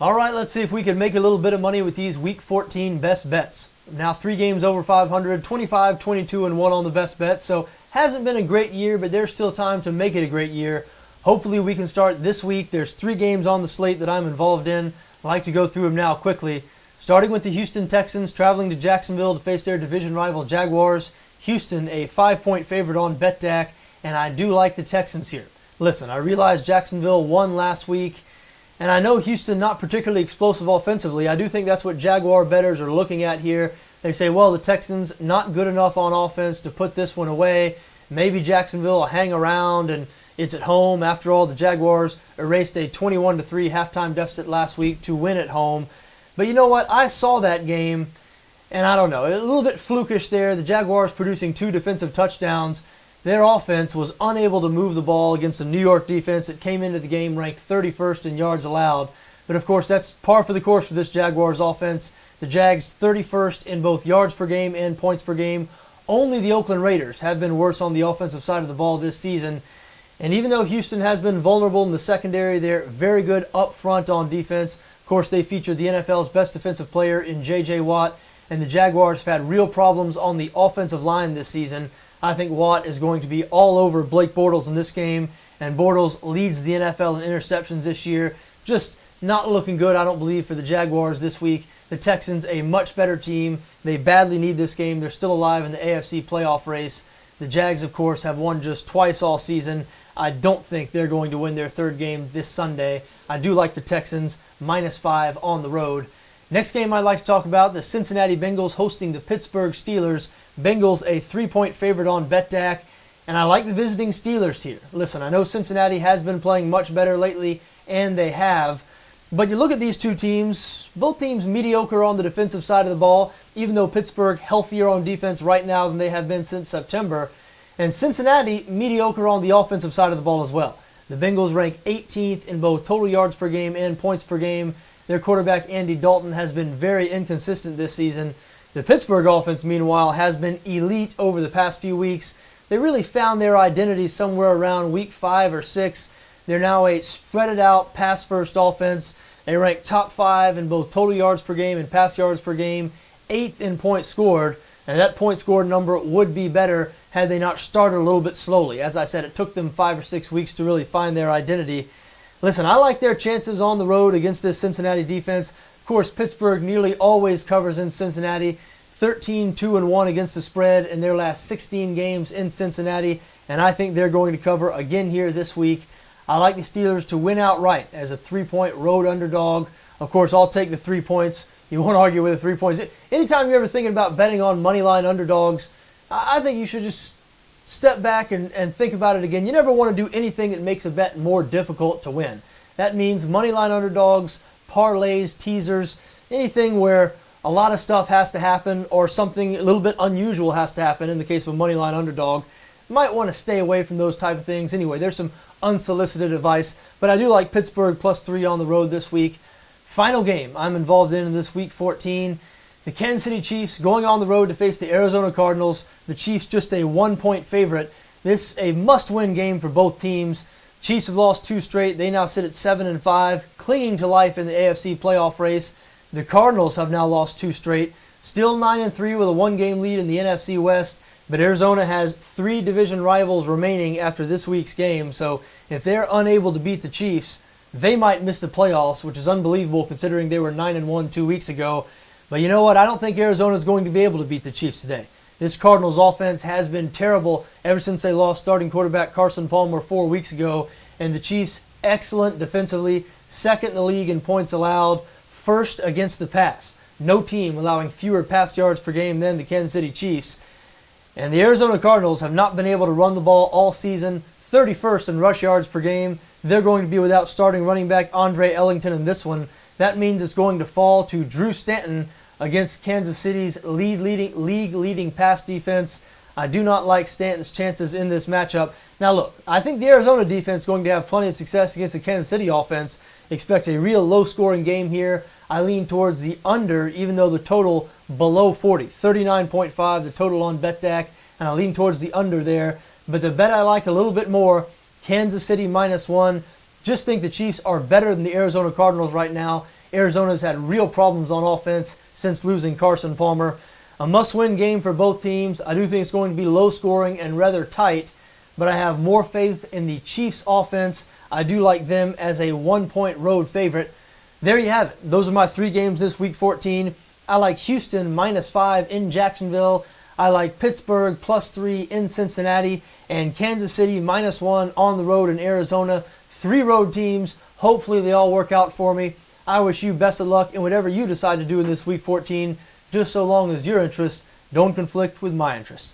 All right, let's see if we can make a little bit of money with these Week 14 best bets. Now 3 games over 500, 25, 22, and 1 on the best bets. So hasn't been a great year, but there's still time to make it a great year. Hopefully we can start this week. There's 3 games on the slate that I'm involved in. I'd like to go through them now quickly. Starting with the Houston Texans traveling to Jacksonville to face their division rival Jaguars. Houston, a 5-point favorite on BETDAQ, and I do like the Texans here. Listen, I realize Jacksonville won last week, and I know Houston not particularly explosive offensively. I do think that's what Jaguar bettors are looking at here. They say, well, the Texans not good enough on offense to put this one away. Maybe Jacksonville will hang around, and it's at home. After all, the Jaguars erased a 21-3 halftime deficit last week to win at home. But you know what? I saw that game, and I don't know. A little bit flukish there. The Jaguars producing 2 defensive touchdowns. Their offense was unable to move the ball against a New York defense that came into the game ranked 31st in yards allowed. But of course, that's par for the course for this Jaguars offense. The Jags 31st in both yards per game and points per game. Only the Oakland Raiders have been worse on the offensive side of the ball this season. And even though Houston has been vulnerable in the secondary, they're very good up front on defense. Of course, they feature the NFL's best defensive player in J.J. Watt. And the Jaguars have had real problems on the offensive line this season. I think Watt is going to be all over Blake Bortles in this game, and Bortles leads the NFL in interceptions this year. Just not looking good, I don't believe, for the Jaguars this week. The Texans, a much better team. They badly need this game. They're still alive in the AFC playoff race. The Jags, of course, have won just twice all season. I don't think they're going to win their 3rd game this Sunday. I do like the Texans, -5 on the road. Next game I'd like to talk about, the Cincinnati Bengals hosting the Pittsburgh Steelers. Bengals a 3-point favorite on BETDAQ, and I like the visiting Steelers here. Listen, I know Cincinnati has been playing much better lately, and they have. But you look at these 2 teams, both teams mediocre on the defensive side of the ball, even though Pittsburgh healthier on defense right now than they have been since September. And Cincinnati mediocre on the offensive side of the ball as well. The Bengals rank 18th in both total yards per game and points per game. Their quarterback, Andy Dalton, has been very inconsistent this season. The Pittsburgh offense, meanwhile, has been elite over the past few weeks. They really found their identity somewhere around week 5 or 6. They're now a spread-it-out, pass-first offense. They rank top 5 in both total yards per game and pass yards per game, 8th in points scored. And that point scored number would be better had they not started a little bit slowly. As I said, it took them 5 or 6 weeks to really find their identity. Listen, I like their chances on the road against this Cincinnati defense. Of course, Pittsburgh nearly always covers in Cincinnati. 13-2-1 against the spread in their last 16 games in Cincinnati, and I think they're going to cover again here this week. I like the Steelers to win outright as a 3-point road underdog. Of course, I'll take the 3 points. You won't argue with the 3 points. Anytime you're ever thinking about betting on moneyline underdogs, I think you should just step back and think about it again. You never want to do anything that makes a bet more difficult to win. That means moneyline underdogs, parlays, teasers, anything where a lot of stuff has to happen or something a little bit unusual has to happen in the case of a moneyline underdog. You might want to stay away from those type of things. Anyway, there's some unsolicited advice, but I do like Pittsburgh +3 on the road this week. Final game I'm involved in this Week 14. The Kansas City Chiefs going on the road to face the Arizona Cardinals. The Chiefs just a 1-point favorite. This a must-win game for both teams. Chiefs have lost 2 straight. They now sit at 7-5, clinging to life in the AFC playoff race. The Cardinals have now lost 2 straight, still 9-3 with a 1-game lead in the NFC West. But Arizona has 3 division rivals remaining after this week's game. So if they're unable to beat the Chiefs, they might miss the playoffs, which is unbelievable considering they were 9-1 2 weeks ago. But you know what? I don't think Arizona is going to be able to beat the Chiefs today. This Cardinals offense has been terrible ever since they lost starting quarterback Carson Palmer 4 weeks ago. And the Chiefs, excellent defensively, 2nd in the league in points allowed, 1st against the pass. No team allowing fewer pass yards per game than the Kansas City Chiefs. And the Arizona Cardinals have not been able to run the ball all season, 31st in rush yards per game. They're going to be without starting running back Andre Ellington in this one. That means it's going to fall to Drew Stanton against Kansas City's league-leading pass defense. I do not like Stanton's chances in this matchup. Now look, I think the Arizona defense is going to have plenty of success against the Kansas City offense. Expect a real low-scoring game here. I lean towards the under, even though the total below 40. 39.5, the total on BETDAQ, and I lean towards the under there. But the bet I like a little bit more, Kansas City -1. Just think the Chiefs are better than the Arizona Cardinals right now. Arizona's had real problems on offense since losing Carson Palmer. A must-win game for both teams. I do think it's going to be low-scoring and rather tight, but I have more faith in the Chiefs' offense. I do like them as a 1-point road favorite. There you have it. Those are my 3 games this Week 14. I like Houston -5 in Jacksonville. I like Pittsburgh +3 in Cincinnati, and Kansas City -1 on the road in Arizona. 3 road teams. Hopefully they all work out for me. I wish you best of luck in whatever you decide to do in this Week 14, just so long as your interests don't conflict with my interests.